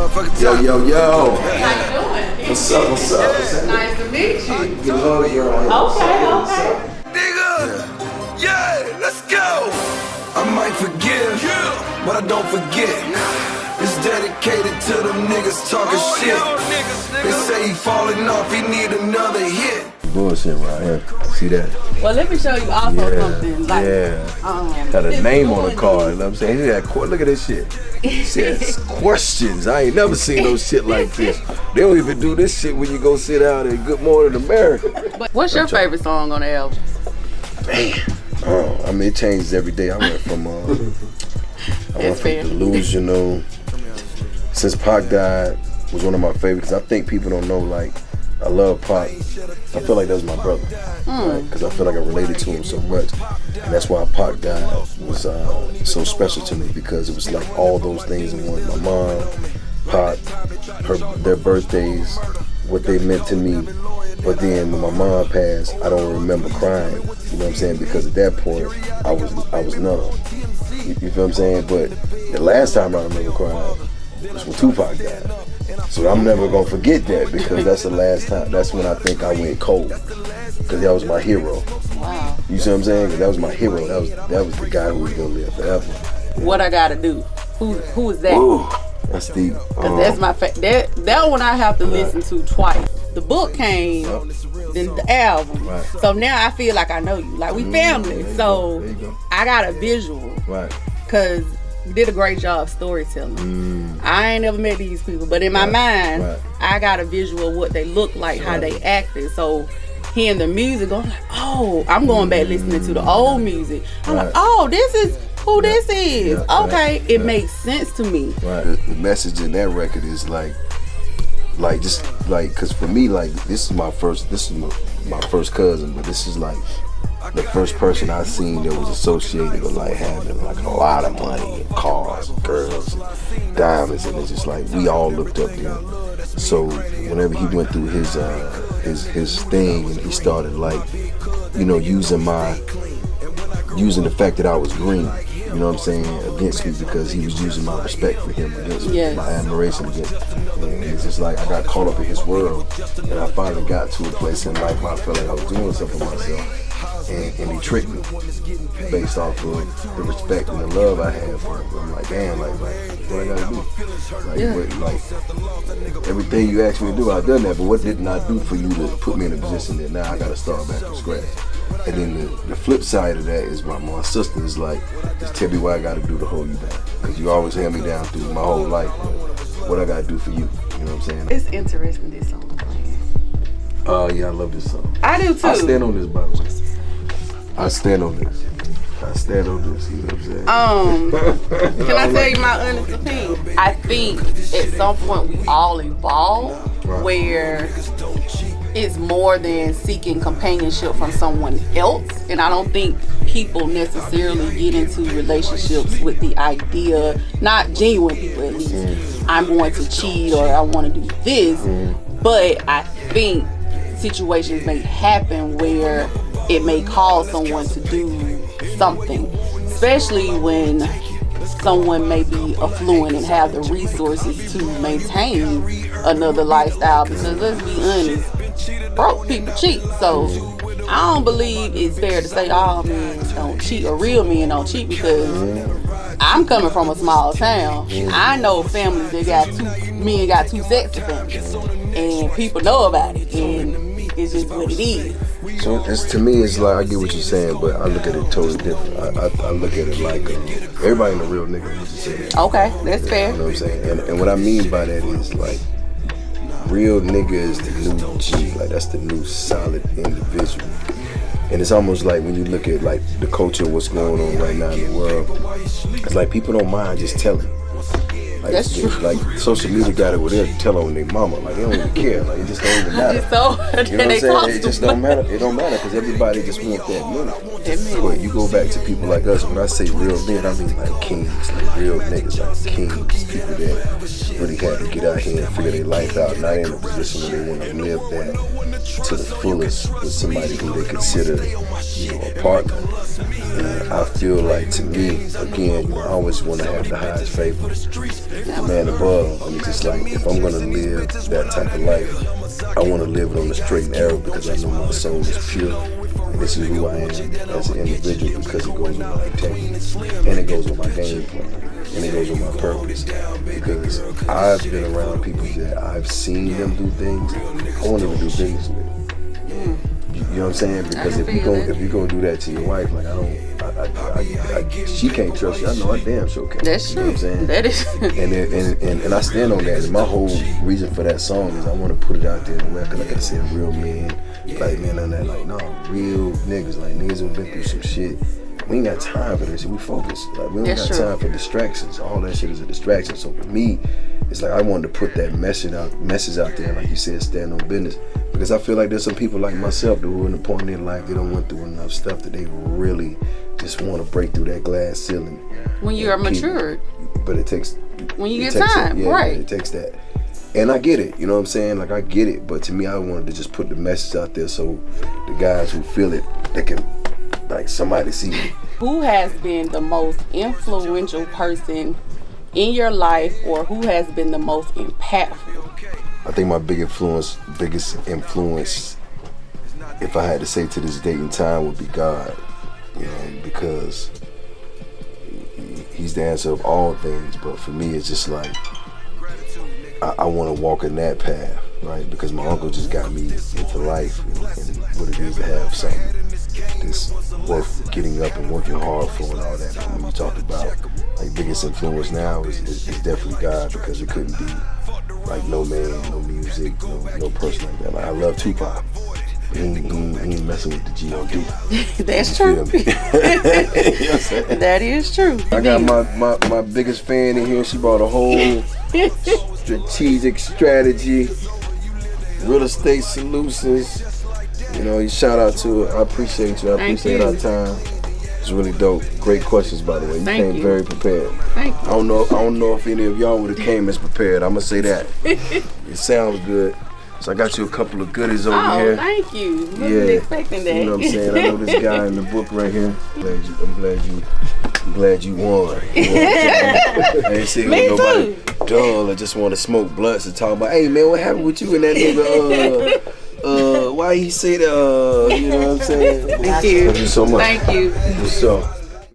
motherfucking Yo, time. yo, yo. How you doing? What's up, what's up? What's up? Nice to meet you. Get love here on Okay. Nigga, yeah, let's go. I might forgive, but I don't forget. It's dedicated to them niggas talking shit. They say he falling off, he need another hit. Bullshit right here. See that? Well, let me show you also something. Like, Got a name on the card. You know what I'm saying? Look at this shit. It says questions. I ain't never seen no shit like this. They don't even do this shit when you go sit down in Good Morning America. What's your favorite song on the album? Man, I mean, it changes every day. I went from Delusional. Since Pac died, was one of my favorites. Because I think people don't know, like, I love Pac. I feel like that was my brother, right? Because I feel like I related to him so much, and that's why Pac died was so special to me, because it was like all those things in one. My mom, Pac, their birthdays, what they meant to me. But then when my mom passed, I don't remember crying. You know what I'm saying? Because at that point, I was numb. You feel what I'm saying? But the last time I remember crying was when Tupac died. So I'm never gonna forget that, because that's the last time. That's when I think I went cold, because that was my hero. Wow. You see what I'm saying? 'Cause that was my hero. That was the guy who was gonna live forever. What I Gotta Do? Who is that? Ooh, that's deep. Cause that's my that one I have to listen to twice. The book came, then the album. Right. So now I feel like I know you. Like, we family. So there you go. I got a visual. Right. Cause you did a great job storytelling. I ain't never met these people, but in my mind, I got a visual of what they look like, how they acted. So hearing the music, I'm like, oh, I'm going back listening to the old music. I'm like, oh, this is who this is. Okay, it makes sense to me. Right. The message in that record is like just like, cause for me, like, this is my first cousin, but this is like the first person I seen that was associated with like having like a lot of money and cars and girls and diamonds, and it's just like we all looked up to him. So whenever he went through his thing, and he started, like, you know, using the fact that I was green, you know what I'm saying, against me, because he was using my respect for him against me, my admiration against him. And it's just like I got caught up in his world, and I finally got to a place in life where I felt like I was doing something for myself. And he tricked me based off of the respect and the love I had for him. I'm like, damn, like what I gotta do? Like everything you asked me to do, I've done that, but what didn't I do for you to put me in a position that now I gotta start back from scratch? And then the flip side of that is my sister is like, just tell me what I gotta do to hold you down, because you always held me down through my whole life. What I gotta do for you, you know what I'm saying? It's interesting, this song. Yeah, I love this song. I do too. I stand on this, by the way. I stand on this, you know what I'm saying? Can I tell you my honest opinion? I think at some point we all evolve, where it's more than seeking companionship from someone else. And I don't think people necessarily get into relationships with the idea, not genuine people at least, I'm going to cheat or I want to do this. But I think situations may happen where it may cause someone to do something, especially when someone may be affluent and have the resources to maintain another lifestyle. Because let's be honest, broke people cheat. So I don't believe it's fair to say all men don't cheat or real men don't cheat, because I'm coming from a small town. I know families that got two sexy families, and people know about it, and it's just what it is. So to me, it's like, I get what you're saying, but I look at it totally different. I look at it like everybody in a real nigga, what you say. Okay, that's fair. You know what I'm saying? And what I mean by that is, like, real nigga is the new G. Like, that's the new solid individual. And it's almost like when you look at, like, the culture, what's going on right now in the world, it's like people don't mind just telling. Like, that's true. Like, social media got it where they'll tell on their mama. Like, they don't even care. Like, it just don't even matter. So, you know what I'm saying? It just don't matter. It don't matter, because everybody just want that money. But you go back to people like us, when I say real men, I mean like kings, like real niggas, like kings, people that really had to get out here and figure their life out, not in a position where they want to live that to the fullest with somebody who they consider, a partner. And I feel like, to me, again, I always want to have the highest favor, the man above. And it's just like, if I'm gonna live that type of life, I want to live it on the straight and narrow because I know my soul is pure. And this is who I am as an individual because it goes with my integrity, and it goes with my game plan, and it goes with my purpose. Because I've been around people that I've seen them do things I want them to do business with. You know what I'm saying? Because if you're gonna do that to your wife, like she can't trust you. I know I damn sure can't. That's true. You know what I'm saying? That is. and I stand on that. And my whole reason for that song is I want to put it out there in the way, because like I said, real men, like men on that, like no, real niggas, like niggas who've been through some shit. We ain't got time for this shit. We focus. Like we don't got time for distractions. All that shit is a distraction. So for me, it's like I wanted to put that message out there, like you said, stand on business. Because I feel like there's some people like myself that were in the point in their life, they don't went through enough stuff that they really just want to break through that glass ceiling. When you are matured. But it takes. When you get time, right? It takes that. And I get it, you know what I'm saying? Like I get it, but to me, I wanted to just put the message out there so the guys who feel it, they can, like, somebody see it. Who has been the most influential person in your life, or who has been the most impactful? I think my biggest influence, if I had to say to this date and time, would be God. You know, because He's the answer of all things. But for me, it's just like I want to walk in that path, right? Because my uncle just got me into life and what it is to have something that's worth getting up and working hard for and all that. But when you talk about like biggest influence now is definitely God, because it couldn't be like no man, no music, no person like that. Like I love Tupac. He ain't messing with the G.O.D. That's true. You know what I'm saying? That is true. I got my biggest fan in here. She bought a whole strategic strategy, real estate solutions. You know, shout out to her. I appreciate you. I appreciate our time. It's really dope. Great questions, by the way. You came very prepared. Thank you. I don't know if any of y'all would have came as prepared. I'm gonna say that. It sounds good. So I got you a couple of goodies over here. Oh, thank you. Wasn't expecting that. You know what I'm saying? I know this guy in the book right here. I'm glad you won. You know I ain't sitting with nobody dull or just want to smoke blunts and talk about, hey man, what happened with you and that nigga? Why he say that? You know what I'm saying? Thank you. Thank you so much. Thank you. For sure.